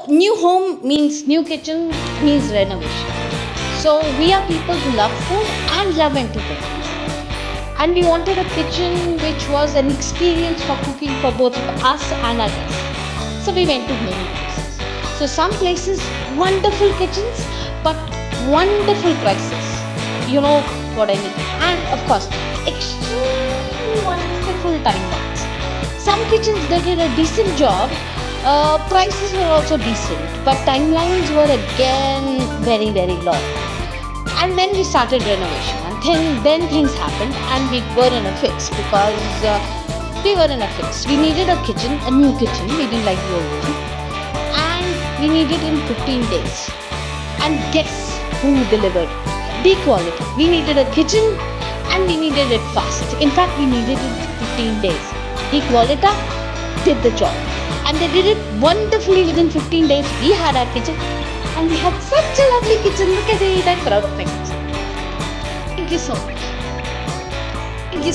new home means new kitchen means renovation. So we are people who love food and love entertainment. And we wanted a kitchen which was an experience for cooking for both us and our guests. So we went to many places. So some places, wonderful kitchens, but wonderful prices. You know what I mean. And of course, extremely wonderful timelines. Some kitchens they did a decent job. Prices were also decent, but timelines were again very long. And then we started renovation, and then things happened, and we were in a fix because we were in a fix. We needed a kitchen, a new kitchen. We didn't like the old one, and we needed in 15 days. And guess who delivered? The quality. We needed a kitchen, and we needed it fast. In fact, we needed it in 15 days. The quality did the job, and they did it wonderfully within 15 days. We had our kitchen. And we had such a lovely kitchen. Look at it. I'm proud of my kitchen. Thank you so much.